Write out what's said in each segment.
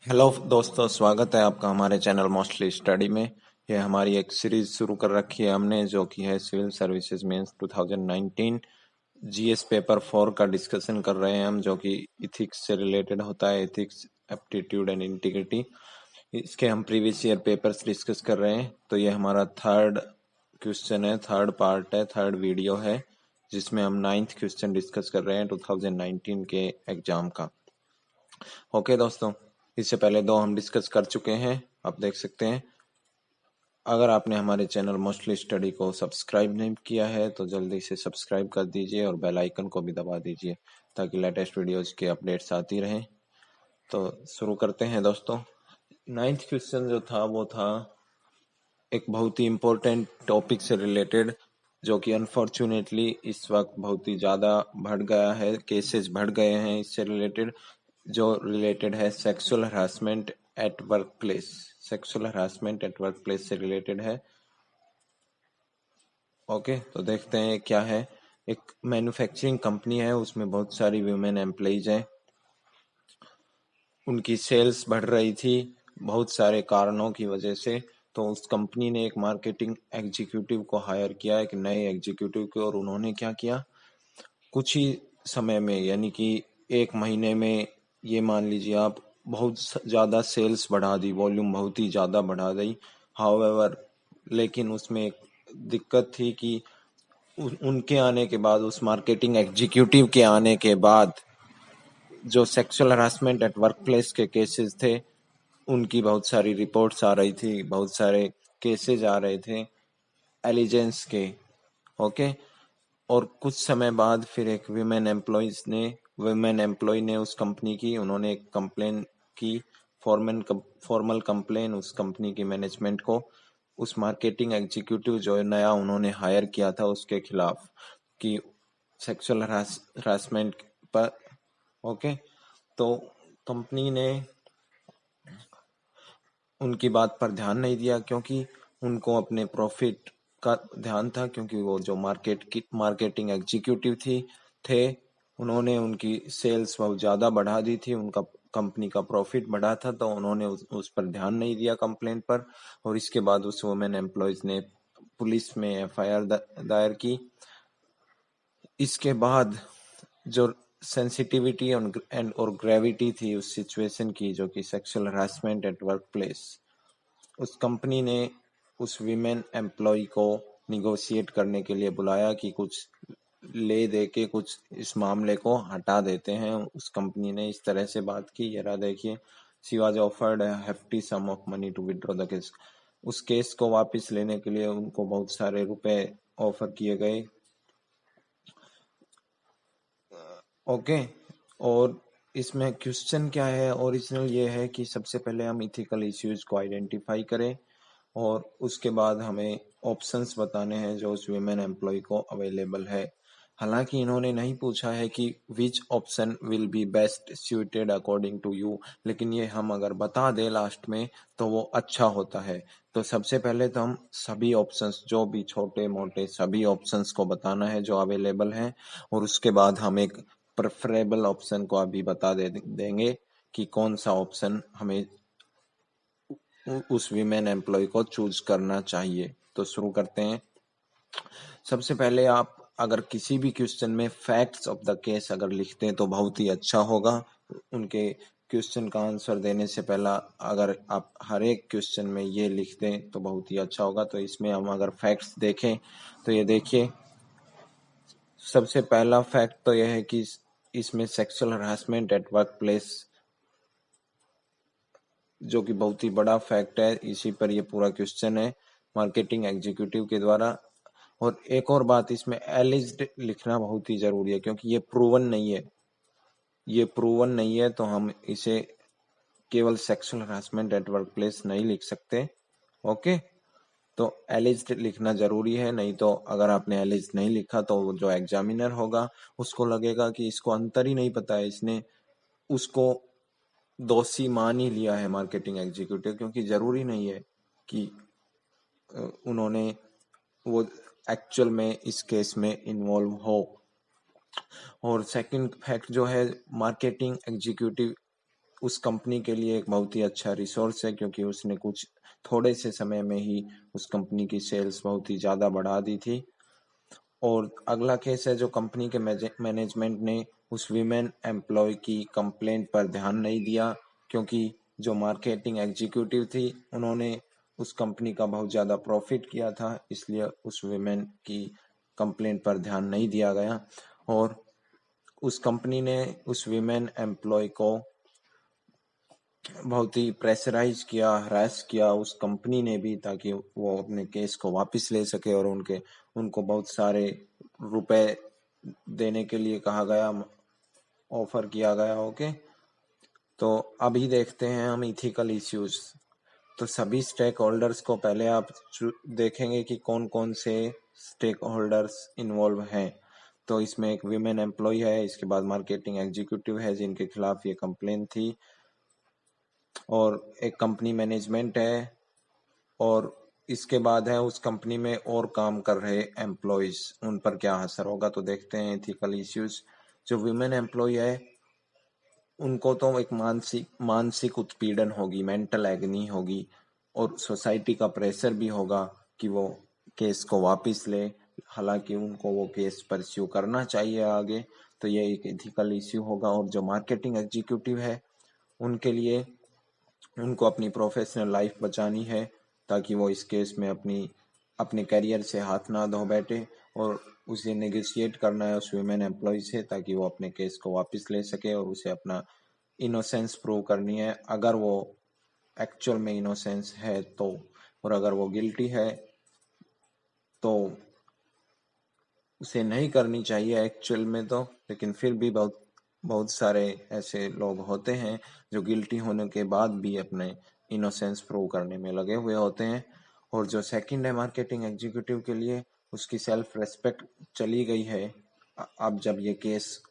Hello दोस्तों, स्वागत है आपका हमारे चैनल मोस्टली स्टडी में। ये हमारी एक सीरीज शुरू कर रखी है हमने, जो कि है civil services mains 2019 GS paper 4 का डिस्कशन कर रहे हैं हम, जो कि इथिक्स से रिलेटेड होता है, इथिक्स, एप्टीट्यूड एंड इंटीग्रिटी। इसके हम प्रीवियस ईयर पेपर्स डिस्कस कर रहे हैं। तो ये हमारा थर्ड क्वेश्चन है, थर्ड पार्ट है, थर्ड वीडियो है, जिसमें हम 9th क्वेश्चन डिस्कस कर रहे हैं 2019 के एग्जाम का। ओके दोस्तों, इससे पहले दो हम डिस्कस कर चुके हैं, आप देख सकते हैं। अगर आपने हमारे चैनल मोस्टली स्टडी को सब्सक्राइब नहीं किया है तो जल्दी से सब्सक्राइब कर दीजिए और बेल आइकन को भी दबा दीजिए, ताकि लेटेस्ट वीडियोज के अपडेट्स आती रहें। तो शुरू करते हैं दोस्तों। 9th क्वेश्चन जो था वो था एक बहुत ही इम्पोर्टेंट टॉपिक से रिलेटेड, जो कि अनफॉर्चुनेटली इस वक्त बहुत ही ज़्यादा बढ़ गया है, केसेस बढ़ गए हैं इससे रिलेटेड, जो रिलेटेड है sexual harassment at work place. Sexual harassment at work place से रिलेटेड है। ओके, तो देखते हैं क्या है। एक मैन्युफैक्चरिंग कंपनी है, उसमें बहुत सारी वुमेन एम्प्लॉइज हैं। उनकी सेल्स बढ़ रही थी बहुत सारे कारणों की वजह से। तो उस कंपनी ने एक मार्केटिंग एग्जीक्यूटिव को हायर किया, एक नए एग्जीक्यूटिव को, और उन्होंने क्या किया, कुछ ही समय में, यानी कि 1 महीने में, ये मान लीजिए आप, बहुत ज़्यादा सेल्स बढ़ा दी, वॉल्यूम बहुत ही ज़्यादा बढ़ा दी। हाउएवर, लेकिन उसमें एक दिक्कत थी कि उनके आने के बाद, उस मार्केटिंग एग्जीक्यूटिव के आने के बाद, जो sexual harassment at work place के केसेस थे, उनकी बहुत सारी रिपोर्ट्स आ रही थी, बहुत सारे केसेस आ रहे थे एलिजेंस के। ओके, और कुछ समय बाद फिर एक वुमेन एम्प्लॉय ने उस कंपनी की, उन्होंने एक कंप्लेन की, फॉर्मल कंप्लेन उस कंपनी की मैनेजमेंट को, उस मार्केटिंग एग्जीक्यूटिव जो नया उन्होंने हायर किया था उसके खिलाफ, कि सेक्सुअल हरासमेंट पर। ओके, तो कंपनी ने उनकी बात पर ध्यान नहीं दिया, क्योंकि उनको अपने प्रॉफिट का ध्यान था, क्योंकि वो जो मार्केटिंग एग्जीक्यूटिव थे, उन्होंने उनकी सेल्स बहुत ज़्यादा बढ़ा दी थी, उनका कंपनी का प्रॉफिट बढ़ा था, तो उन्होंने उस पर ध्यान नहीं दिया कंप्लेंट पर। और इसके बाद उस वुमेन एम्प्लॉयज ने पुलिस में एफआईआर दायर की। इसके बाद जो सेंसिटिविटी एंड और ग्रेविटी थी उस सिचुएशन की, जो कि sexual harassment at work place, उस कंपनी ने उस वीमेन एम्प्लॉय को निगोशिएट करने के लिए बुलाया कि कुछ ले दे के कुछ इस मामले को हटा देते हैं। उस कंपनी ने इस तरह से बात की, ये रहा देखिए, she was offered a hefty sum of money to withdraw the case। उस केस को वापस लेने के लिए उनको बहुत सारे रुपए ऑफर किए गए। ओके, और इसमें क्वेश्चन क्या है, ओरिजिनल ये है कि सबसे पहले हम इथिकल इश्यूज को आइडेंटिफाई करें, और उसके बाद हमें ऑप्शंस बताने हैं जो उस वीमेन एम्प्लॉय को अवेलेबल है। हालांकि इन्होंने नहीं पूछा है कि which option will be best suited according to you, लेकिन ये हम अगर बता दें लास्ट में तो वो अच्छा होता है। तो सबसे पहले तो हम सभी ऑप्शंस, जो भी छोटे मोटे सभी ऑप्शंस को बताना है जो अवेलेबल हैं, और उसके बाद हम एक प्रेफरेबल ऑप्शन को अभी बता देंगे कि कौन सा ऑप्शन हमें उस वीमेन एम्प्लॉय को चूज करना चाहिए। तो शुरू करते हैं। सबसे पहले आप अगर किसी भी क्वेश्चन में फैक्ट्स ऑफ द केस अगर लिखते हैं तो बहुत ही अच्छा होगा। उनके क्वेश्चन का आंसर देने से पहला अगर आप हर एक क्वेश्चन में ये लिख दें तो बहुत ही अच्छा होगा। तो इसमें हम अगर फैक्ट्स देखें तो ये देखिए, सबसे पहला फैक्ट तो यह है कि इसमें sexual harassment at work place, जो कि बहुत ही बड़ा फैक्ट है, इसी पर ये पूरा क्वेश्चन है, मार्केटिंग एग्जीक्यूटिव के द्वारा। और एक और बात, इसमें एलिज्ड लिखना बहुत ही जरूरी है, क्योंकि ये प्रूवन नहीं है, ये प्रूवन नहीं है, तो हम इसे केवल sexual harassment at work place नहीं लिख सकते। ओके, तो एलिज्ड लिखना जरूरी है, नहीं तो अगर आपने एलिज्ड नहीं लिखा तो जो एग्जामिनर होगा उसको लगेगा कि इसको अंतर ही नहीं पता है, इसने उसको दोषी मान ही लिया है मार्केटिंग एग्जीक्यूटिव, क्योंकि जरूरी नहीं है कि उन्होंने वो एक्चुअल में इस केस में इन्वॉल्व हो। और सेकंड फैक्ट जो है, मार्केटिंग एग्जीक्यूटिव उस कंपनी के लिए एक बहुत ही अच्छा रिसोर्स है, क्योंकि उसने कुछ थोड़े से समय में ही उस कंपनी की सेल्स बहुत ही ज़्यादा बढ़ा दी थी। और अगला केस है जो कंपनी के मैनेजमेंट ने उस वीमेन एम्प्लॉय की कंप्लेंट पर ध्यान नहीं दिया, क्योंकि जो मार्केटिंग एग्जीक्यूटिव थी उन्होंने उस कंपनी का बहुत ज़्यादा प्रॉफिट किया था, इसलिए उस वीमेन की कंप्लेंट पर ध्यान नहीं दिया गया। और उस कंपनी ने उस वीमेन एम्प्लॉय को बहुत ही प्रेशराइज किया, हरास किया उस कंपनी ने भी, ताकि वो अपने केस को वापस ले सके। और उनको बहुत सारे रुपए देने के लिए कहा गया, ऑफर किया गया। ओके, तो अभी देखते हैं हम इथिकल इश्यूज। तो सभी स्टेक होल्डर्स को पहले आप देखेंगे कि कौन कौन से स्टेक होल्डर्स इन्वॉल्व हैं। तो इसमें एक वीमेन एम्प्लॉय है, इसके बाद मार्केटिंग एग्जीक्यूटिव है जिनके खिलाफ ये कंप्लेन थी, और एक कंपनी मैनेजमेंट है, और इसके बाद है उस कंपनी में और काम कर रहे एम्प्लॉयज, उन पर क्या असर होगा। तो देखते हैं एथिकल इश्यूज। जो वीमेन एम्प्लॉय है उनको तो एक मानसिक उत्पीड़न होगी, मेंटल एगनी होगी, और सोसाइटी का प्रेशर भी होगा कि वो केस को वापस ले, हालांकि उनको वो केस परस्यू करना चाहिए आगे। तो ये एक एथिकल इश्यू होगा। और जो मार्केटिंग एग्जीक्यूटिव है उनके लिए उनको अपनी प्रोफेशनल लाइफ बचानी है, ताकि वो इस केस में अपने करियर से हाथ ना धो बैठे, और उसे नेगोशिएट करना है उस वीमेन एम्प्लॉय से, ताकि वो अपने केस को वापस ले सके, और उसे अपना इनोसेंस प्रूव करनी है, अगर वो एक्चुअल में इनोसेंस है तो। और अगर वो गिल्टी है तो उसे नहीं करनी चाहिए एक्चुअल में तो, लेकिन फिर भी बहुत बहुत सारे ऐसे लोग होते हैं जो गिल्टी होने के बाद भी अपने इनोसेंस प्रूव करने में लगे हुए होते हैं। और जो सेकंड है मार्केटिंग एग्जीक्यूटिव के लिए, उसकी सेल्फ रेस्पेक्ट चली गई है। अब जब ये केस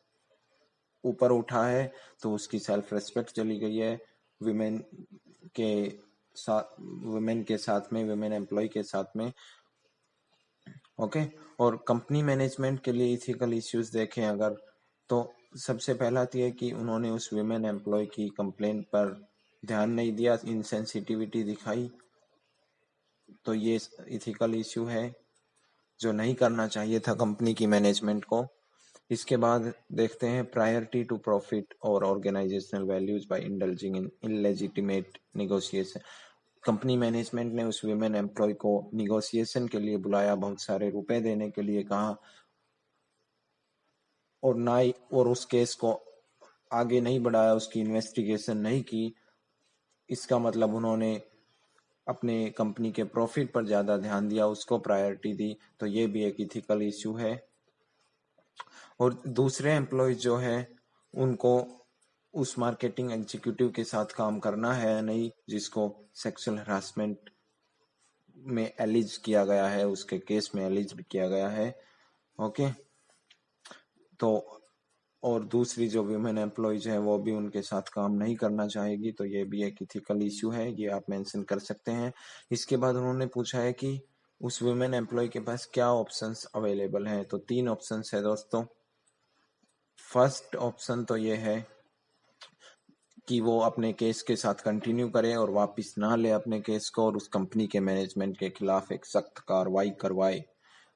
ऊपर उठा है तो उसकी सेल्फ रेस्पेक्ट चली गई है विमेन के साथ में, विमेन एम्प्लॉय के साथ में। ओके, और कंपनी मैनेजमेंट के लिए इथिकल इश्यूज देखें अगर, तो सबसे पहला तो ये कि उन्होंने उस विमेन एम्प्लॉय की कंप्लेंट पर ध्यान नहीं दिया, इनसेंसिटिविटी दिखाई। तो ये इथिकल इश्यू है जो नहीं करना चाहिए था कंपनी की मैनेजमेंट को। इसके बाद देखते हैं प्रायोरिटी टू प्रॉफिट और organisational values by indulging in illegitimate negotiation. Company management ने उस विमेन एम्प्लॉय को निगोशिएशन के लिए बुलाया, बहुत सारे रुपए देने के लिए कहा, और ना ही और उस केस को आगे नहीं बढ़ाया, उसकी इन्वेस्टिगेशन नहीं की। इसका मतलब उन्होंने अपने कंपनी के प्रॉफिट पर ज्यादा ध्यान दिया, उसको प्रायोरिटी दी। तो ये भी एक इथिकल इश्यू है। और दूसरे एम्प्लॉय जो है उनको उस मार्केटिंग एग्जीक्यूटिव के साथ काम करना है नहीं, जिसको सेक्सुअल हरासमेंट में एलिज किया गया है, उसके केस में एलिज किया गया है। ओके, तो और दूसरी जो विमेन एम्प्लॉयज हैं वो भी उनके साथ काम नहीं करना चाहेगी। तो ये भी एक इथिकल इश्यू है, ये आप मेंशन कर सकते हैं। इसके बाद उन्होंने पूछा है कि उस विमेन एम्प्लॉय के पास क्या ऑप्शंस अवेलेबल हैं। तो 3 ऑप्शंस है दोस्तों। फर्स्ट ऑप्शन तो ये है कि वो अपने केस के साथ कंटिन्यू करे और वापस ना ले अपने केस को, और उस कंपनी के मैनेजमेंट के खिलाफ एक सख्त कार्रवाई करवाए।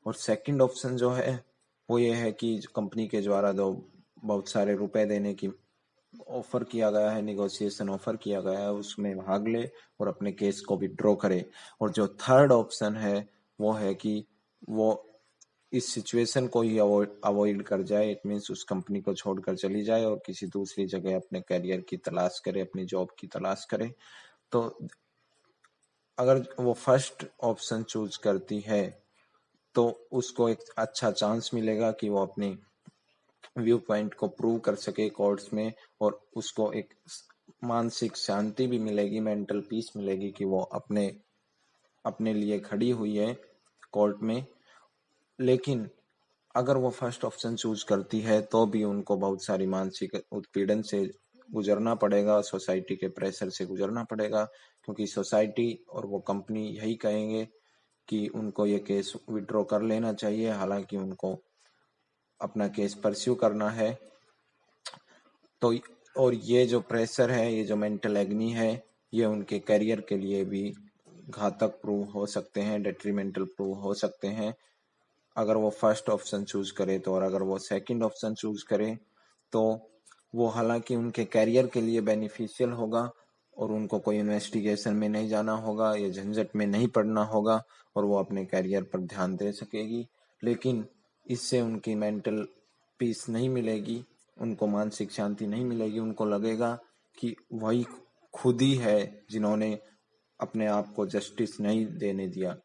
और सेकंड ऑप्शन जो है वो ये है कि कंपनी के द्वारा जो बहुत सारे रुपए देने की ऑफर किया गया है, निगोशिएशन ऑफर किया गया है, उसमें भाग ले और अपने केस को विड्रॉ करे। और जो थर्ड ऑप्शन है वो है कि वो इस सिचुएशन को ही अवॉइड कर जाए, इट मीन्स उस कंपनी को छोड़कर चली जाए और किसी दूसरी जगह अपने करियर की तलाश करे, अपनी जॉब की तलाश करे। तो अगर वो फर्स्ट ऑप्शन चूज करती है तो उसको एक अच्छा चांस मिलेगा कि वो अपनी व्यू पॉइंट को प्रूव कर सके कोर्ट्स में, और उसको एक मानसिक शांति भी मिलेगी, मेंटल पीस मिलेगी कि वो अपने लिए खड़ी हुई है कोर्ट में। लेकिन अगर वो फर्स्ट ऑप्शन चूज करती है तो भी उनको बहुत सारी मानसिक उत्पीड़न से गुजरना पड़ेगा, सोसाइटी के प्रेशर से गुजरना पड़ेगा, क्योंकि सोसाइटी और वो कंपनी यही कहेंगे कि उनको ये केस विड्रॉ कर लेना चाहिए, हालांकि उनको अपना केस परस्यू करना है। तो और ये जो प्रेशर है, ये जो मेंटल एग्नी है, ये उनके करियर के लिए भी घातक प्रूव हो सकते हैं, डेट्रीमेंटल प्रूव हो सकते हैं अगर वो फर्स्ट ऑप्शन चूज करे तो। और अगर वो सेकंड ऑप्शन चूज करे तो वो हालांकि उनके करियर के लिए बेनिफिशियल होगा और उनको कोई इन्वेस्टिगेशन में नहीं जाना होगा या झंझट में नहीं पड़ना होगा और वो अपने करियर पर ध्यान दे सकेगी, लेकिन इससे उनकी मेंटल पीस नहीं मिलेगी, उनको मानसिक शांति नहीं मिलेगी। उनको लगेगा कि वही खुद ही है जिन्होंने अपने आप को जस्टिस नहीं देने दिया।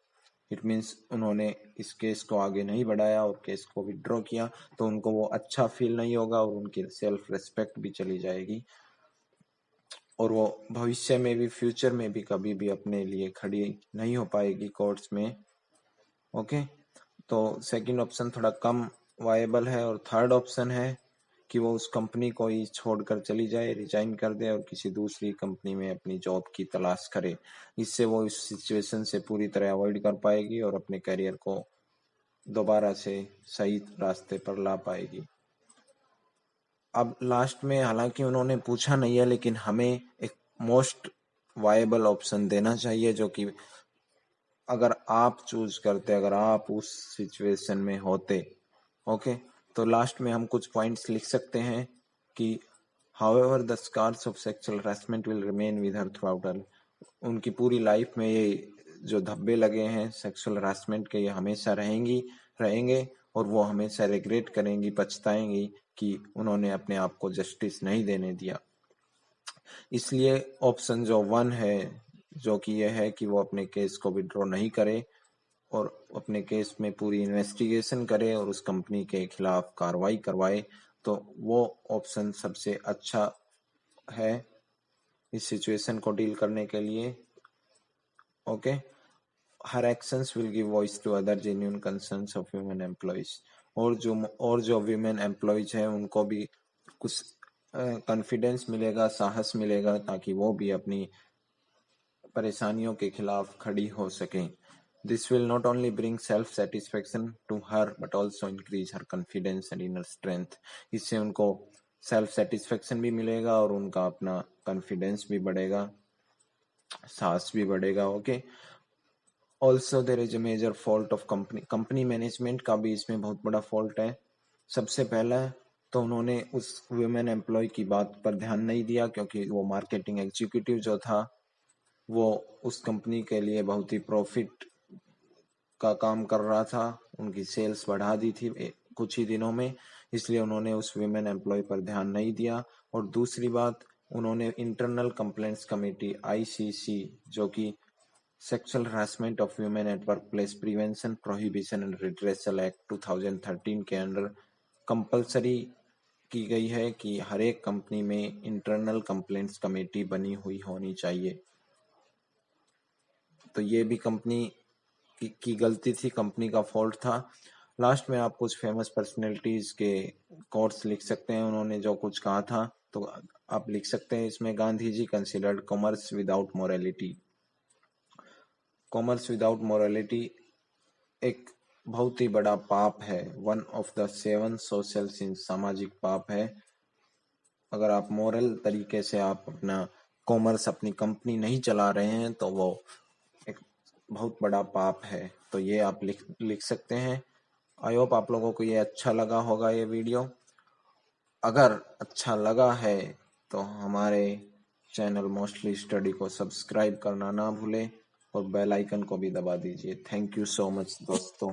इट मीन्स उन्होंने इस केस को आगे नहीं बढ़ाया और केस को विड्रॉ किया, तो उनको वो अच्छा फील नहीं होगा और उनकी सेल्फ रिस्पेक्ट भी चली जाएगी और वो भविष्य में भी, फ्यूचर में भी कभी भी अपने लिए खड़ी नहीं हो पाएगी कोर्ट्स में। ओके, तो सेकंड ऑप्शन थोड़ा कम वायबल है। और थर्ड ऑप्शन है कि वो उस कंपनी को ही छोड़कर चली जाए, रिजाइन कर दे और किसी दूसरी कंपनी में अपनी जॉब की तलाश करे। इससे वो इस सिचुएशन से पूरी तरह अवॉइड कर पाएगी और अपने करियर को दोबारा से सही रास्ते पर ला पाएगी। अब लास्ट में हालांकि उन्होंने पूछा नहीं है, लेकिन हमें एक मोस्ट वायबल ऑप्शन देना चाहिए जो कि अगर आप चूज करते, अगर आप उस सिचुएशन में होते। ओके, तो लास्ट में हम कुछ पॉइंट्स लिख सकते हैं कि however the scars of sexual harassment will remain with her throughout her. उनकी पूरी लाइफ में ये जो धब्बे लगे हैं सेक्सुअल हरासमेंट के, ये हमेशा रहेंगे और वो हमेशा रिग्रेट करेंगी, पछताएंगी कि उन्होंने अपने आप को जस्टिस नहीं देने दिया। इसलिए ऑप्शन जो 1 है, जो कि यह है कि वो अपने केस को विड्रॉ नहीं करे और अपने केस में पूरी इन्वेस्टिगेशन करे और उस कंपनी के खिलाफ कार्रवाई करवाए, तो वो ऑप्शन सबसे अच्छा है इस सिचुएशन को डील करने के लिए। Okay, her actions will give voice to other genuine concerns of human employees. और जो वीमेन एम्प्लॉइज हैं उनको भी कुछ कॉन्फिडेंस मिलेगा, साहस मिलेगा, ताकि वो भी अपनी परेशानियों के खिलाफ खड़ी हो सकें। This will not only bring self satisfaction to her but also increase her confidence and inner strength. इससे उनको सेल्फ सेटिस्फेक्शन भी मिलेगा और उनका अपना कॉन्फिडेंस भी बढ़ेगा, साहस भी बढ़ेगा। Okay, also there is a major fault of company management का भी इसमें बहुत बड़ा फॉल्ट है। सबसे पहला तो उन्होंने उस वुमेन एम्प्लॉय की बात पर ध्यान नहीं दिया, क्योंकि वो मार्केटिंग एग्जीक्यूटिव जो था वो उस कंपनी के लिए बहुत ही प्रॉफिट का काम कर रहा था, उनकी सेल्स बढ़ा दी थी कुछ ही दिनों में, इसलिए उन्होंने उस वुमेन एम्प्लॉय पर ध्यान नहीं दिया। और दूसरी बात, उन्होंने इंटरनल कंप्लेंट्स कमेटी आईसीसी, जो कि sexual harassment of women at work place prevention prohibition and redressal act 2013 के अंडर कंपलसरी की गई है कि हर एक कंपनी में इंटरनल कंप्लेंट्स कमेटी बनी हुई होनी चाहिए। तो ये भी कंपनी की गलती थी, कंपनी का फॉल्ट था। लास्ट में आप कुछ फेमस पर्सनैलिटीज के कोट्स लिख सकते हैं, उन्होंने जो कुछ कहा था तो आप लिख सकते हैं इसमें। Gandhi ji considered commerce without morality. Commerce without morality एक बहुत ही बड़ा पाप है, one of the 7 social sins, सामाजिक पाप है। अगर आप मोरल तरीके से आप अपना कॉमर्स, अपनी कंपनी नहीं चला रहे हैं तो वो एक बहुत बड़ा पाप है। तो ये आप लिख सकते हैं। आई होप आप लोगों को ये अच्छा लगा होगा ये वीडियो। अगर अच्छा लगा है तो हमारे चैनल मोस्टली स्टडी को सब्सक्राइब करना ना भूलें और बेल आइकन को भी दबा दीजिए। थैंक यू सो मच दोस्तों।